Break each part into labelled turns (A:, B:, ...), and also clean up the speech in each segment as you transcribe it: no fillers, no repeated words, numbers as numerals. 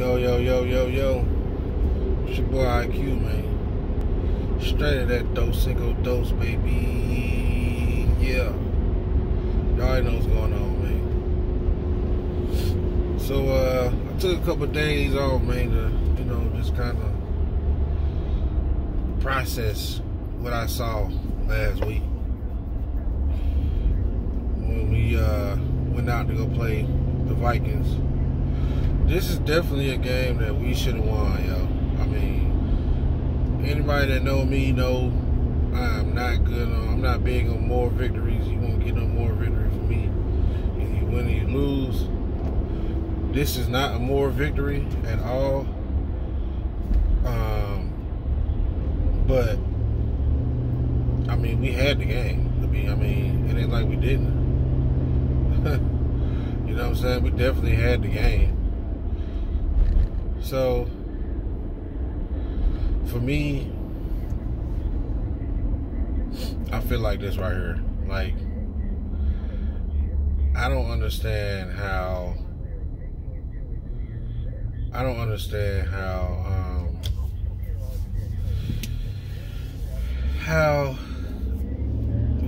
A: Yo, yo, yo, yo, yo. It's your boy IQ, man. Straight of that dose, single dose, baby. Yeah. Y'all already know what's going on, man. So, I took a couple of days off, man, to, just kind of process what I saw last week. When we went out to go play the Vikings. This is definitely a game that we should have won, yo. I mean, anybody that know me know I'm not good on, I'm not big on more victories. You won't get no more victory from me. If you win or you lose. This is not a more victory at all. But I mean, we had the game. It ain't like we didn't. You know what I'm saying? We definitely had the game. So, for me, I feel like this right here. Like, I don't understand how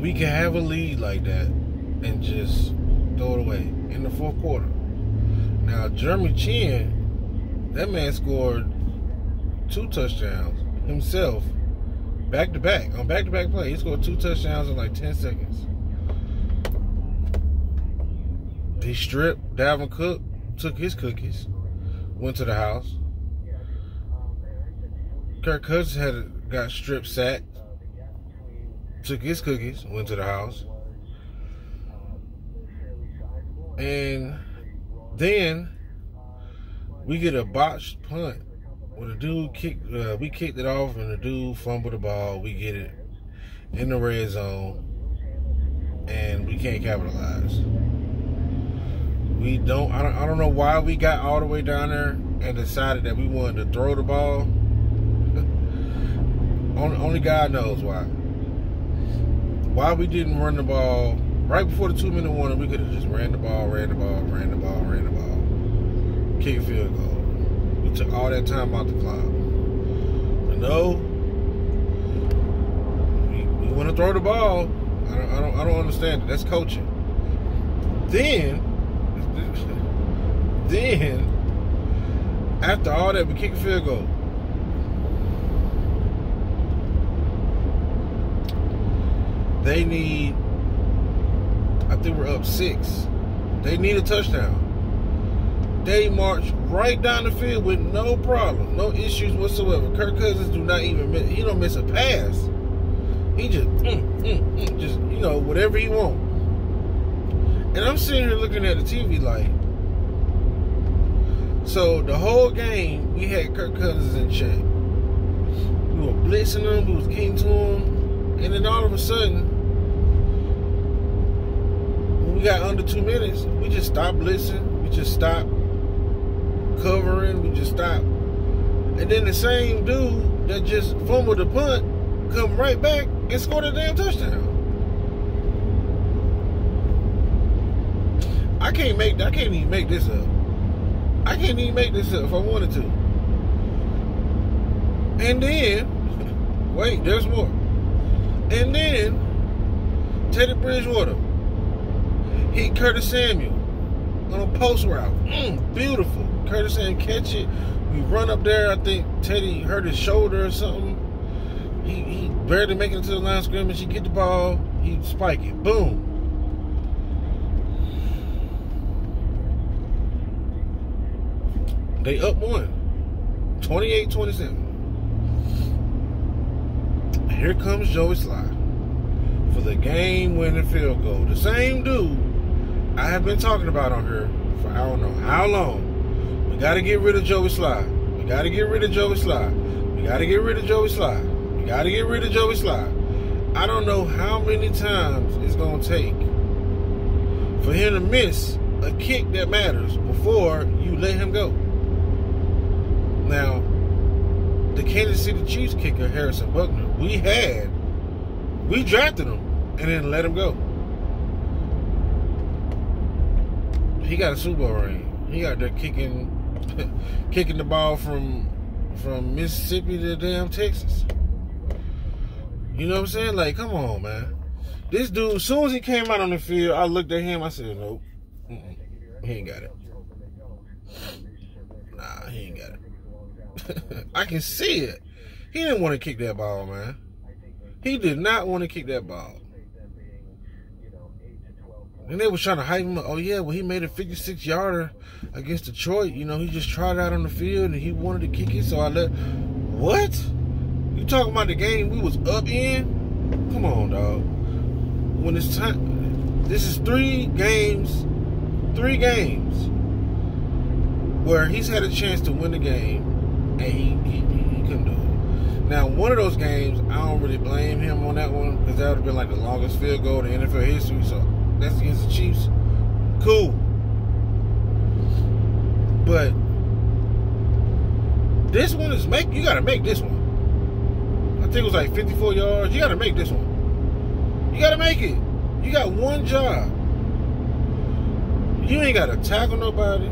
A: we can have a lead like that and just throw it away in the fourth quarter. Now, Jeremy Chin, that man scored 2 touchdowns himself, back-to-back, on back-to-back play. He scored 2 touchdowns in like 10 seconds. He stripped Dalvin Cook, took his cookies, went to the house. Kirk Cousins got strip sacked, took his cookies, went to the house. And then we get a botched punt where the dude we kicked it off and the dude fumbled the ball. We get it in the red zone and we can't capitalize. I don't know why we got all the way down there and decided that we wanted to throw the ball. Only God knows why. Why we didn't run the ball right before the 2-minute warning. We could have just ran the ball, kick a field goal. We took all that time out the clock. But no, we want to throw the ball. I don't understand it. That's coaching. Then after all that, we kick a field goal. They need, I think we're up 6. They need a touchdown. They march right down the field with no problem, no issues whatsoever. Kirk Cousins do not even miss, he don't miss a pass. He just whatever he wants. And I'm sitting here looking at the TV like, so the whole game we had Kirk Cousins in check. We were blitzing him, we was getting to him, and then all of a sudden, when we got under 2 minutes, we just stopped blitzing, we just stopped covering, we just stopped. And then the same dude that just fumbled the punt come right back and scored a damn touchdown. I can't even make this up. I can't even make this up if I wanted to. And then, wait, there's more. And then, Teddy Bridgewater hit Curtis Samuel on a post route. Beautiful. Curtis Samuel catch it. We run up there. I think Teddy hurt his shoulder or something. He barely making it to the line of scrimmage. He get the ball. He spike it. Boom. They up 1. 28-27. Here comes Joey Slye for the game-winning field goal. The same dude I have been talking about on here for I don't know how long. We got to get rid of Joey Slye. We got to get rid of Joey Slye. We got to get rid of Joey Slye. We got to get rid of Joey Slye. I don't know how many times it's going to take for him to miss a kick that matters before you let him go. Now, the Kansas City Chiefs kicker, Harrison Buckner, we drafted him and then let him go. He got a Super Bowl ring. He out there kicking kicking the ball from Mississippi to damn Texas. You know what I'm saying? Like, come on, man. This dude, as soon as he came out on the field, I looked at him. I said, nope. He ain't got it. Nah, he ain't got it. I can see it. He didn't want to kick that ball, man. He did not want to kick that ball. And they was trying to hype him up. Oh, yeah, well, he made a 56-yarder against Detroit. You know, he just tried out on the field, and he wanted to kick it, so I let... What? You talking about the game we was up in? Come on, dog. When it's time... This is 3 games where he's had a chance to win the game, and he couldn't do it. Now, one of those games, I don't really blame him on that one, because that would have been like the longest field goal in NFL history, so that's against the Chiefs. Cool. But this one is you gotta make this one. I think it was like 54 yards. You gotta make this one. You gotta make it. You got one job. You ain't gotta tackle nobody.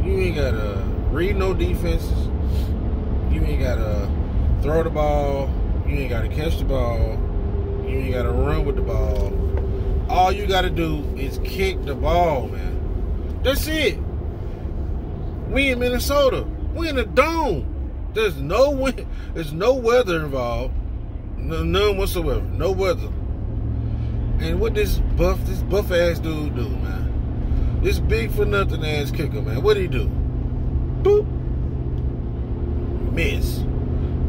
A: You ain't gotta read no defenses. You ain't gotta throw the ball. You ain't gotta catch the ball. You ain't gotta run with the ball. All you gotta do is kick the ball, man. That's it. We in Minnesota. We in a dome. There's no wind. There's no weather involved. None whatsoever. No weather. And what this buff ass dude do, man? This big for nothing ass kicker, man. What'd he do? Boop. Miss.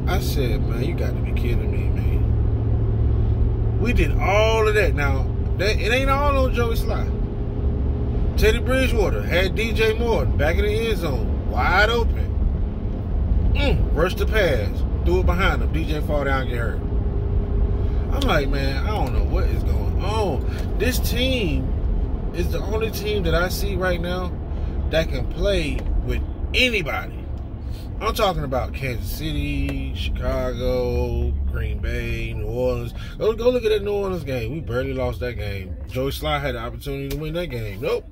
A: I said, man, you got to be kidding me, man. We did all of that. Now, it ain't all on Joey Slye. Teddy Bridgewater had DJ Moore back in the end zone, wide open. Rushed the pass, threw it behind him. DJ fall down and get hurt. I'm like, man, I don't know what is going on. This team is the only team that I see right now that can play with anybody. I'm talking about Kansas City, Chicago, Green Bay, New Orleans. Go look at that New Orleans game. We barely lost that game. Joey Slye had the opportunity to win that game. Nope.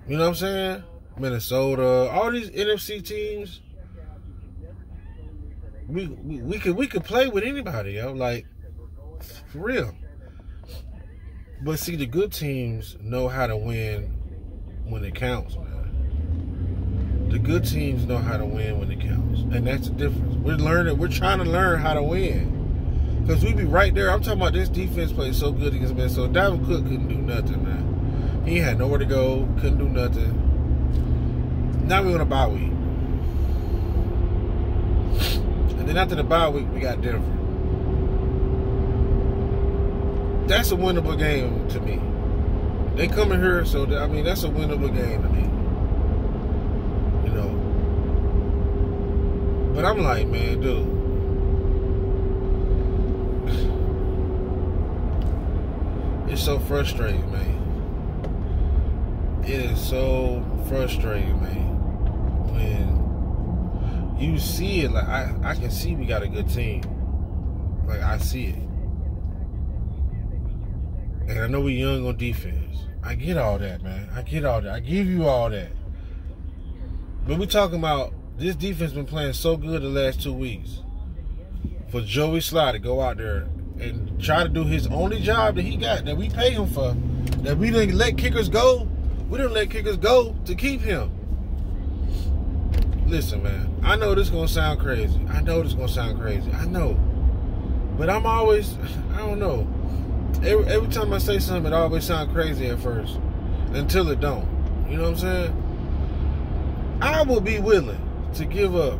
A: You know what I'm saying? Minnesota, all these NFC teams. We could play with anybody, yo. Like, for real. But see, the good teams know how to win when it counts, man. The good teams know how to win when it counts. And that's the difference. We're trying to learn how to win. Because we be right there. I'm talking about this defense played so good against Minnesota. Dalvin Cook couldn't do nothing, man. He had nowhere to go. Couldn't do nothing. Now we on a bye week. And then after the bye week, we got Denver. That's a winnable game to me. They coming here, so I mean, that's a winnable game to me. You know. But I'm like, man, dude. It's so frustrating, man. It is so frustrating, man. When you see it, like I can see we got a good team. Like, I see it. And I know we young on defense. I get all that, man. I get all that. I give you all that. But we talking about this defense been playing so good the last 2 weeks. For Joey Slye to go out there and try to do his only job that he got, that we pay him for, that we didn't let kickers go. We didn't let kickers go to keep him. Listen, man, I know this gonna sound crazy. I know. But I'm always, I don't know. Every time I say something, it always sounds crazy at first. Until it don't. You know what I'm saying? I will be willing to give up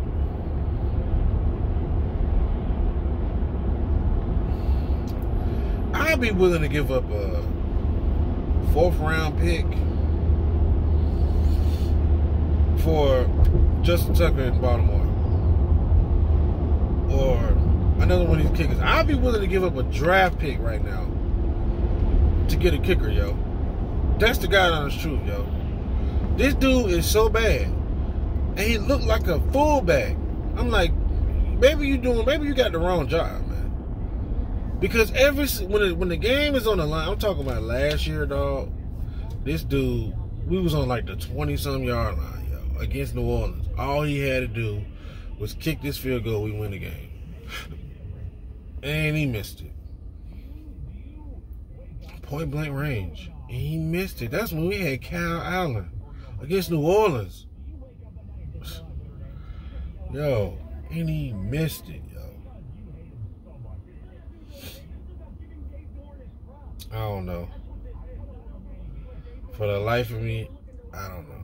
A: I'd be willing to give up a 4th round pick for Justin Tucker in Baltimore. Or another one of these kickers. I'd be willing to give up a draft pick right now to get a kicker, yo. That's the God honest truth, yo. This dude is so bad. And he looked like a fullback. I'm like, maybe you got the wrong job, man. Because when the game is on the line, I'm talking about last year, dog. This dude, we was on like the 20-some yard line, yo. against New Orleans. All he had to do was kick this field goal, we win the game. And he missed it. Point blank range. And he missed it. That's when we had Kyle Allen against New Orleans. Yo, and he missed it, yo. I don't know. For the life of me, I don't know.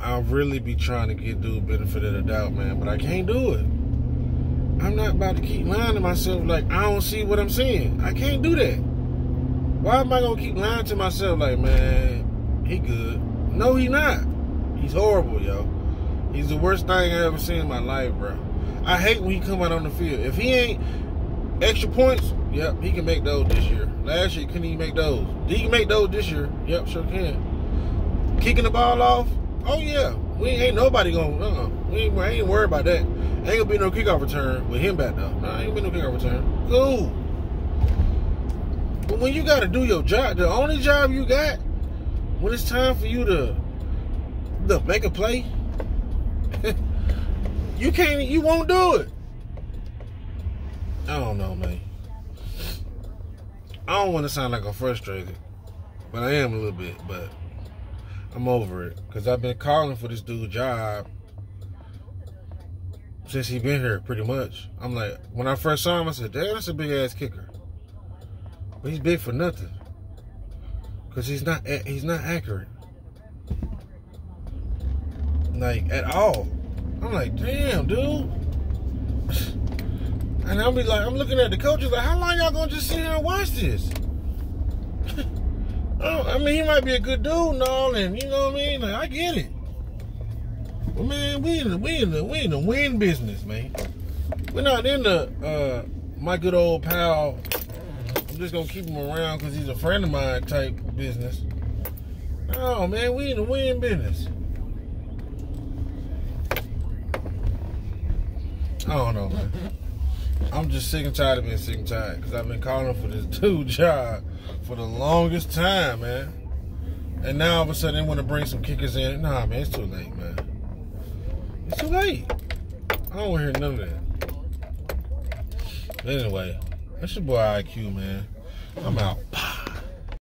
A: I'll really be trying to get dude benefit of the doubt, man, but I can't do it. I'm not about to keep lying to myself like I don't see what I'm seeing. I can't do that. Why am I gonna keep lying to myself like, man, he good? No, he not. He's horrible, yo. He's the worst thing I ever seen in my life, bro. I hate when he come out on the field. If he ain't extra points, yep, he can make those this year. Last year, couldn't even make those. He can make those this year. Yep, sure can. Kicking the ball off, oh yeah. We ain't nobody gonna, we ain't worried about that. Ain't gonna be no kickoff return with him back though. Nah, ain't gonna be no kickoff return. Cool. But when you gotta do your job, the only job you got, when it's time for you to make a play, you won't do it. I don't know, man. I don't want to sound like I'm frustrated, but I am a little bit, but I'm over it. Because I've been calling for this dude's job since he been here, pretty much. I'm like, when I first saw him, I said, damn, that's a big-ass kicker. But he's big for nothing. Because he's not accurate. Like, at all. I'm like, damn, dude. And I'll be like, I'm looking at the coaches like, how long y'all gonna just sit here and watch this? I mean, he might be a good dude and all, and you know what I mean? Like, I get it. But man, we in the win business, man. We're not in the my good old pal, I'm just gonna keep him around because he's a friend of mine type business. No, man, we in the win business. I don't know, man. I'm just sick and tired of being sick and tired because I've been calling for this dude's job for the longest time, man. And now all of a sudden they want to bring some kickers in. Nah, man, it's too late, man. It's too late. I don't want to hear none of that. But anyway, that's your boy IQ, man. I'm out.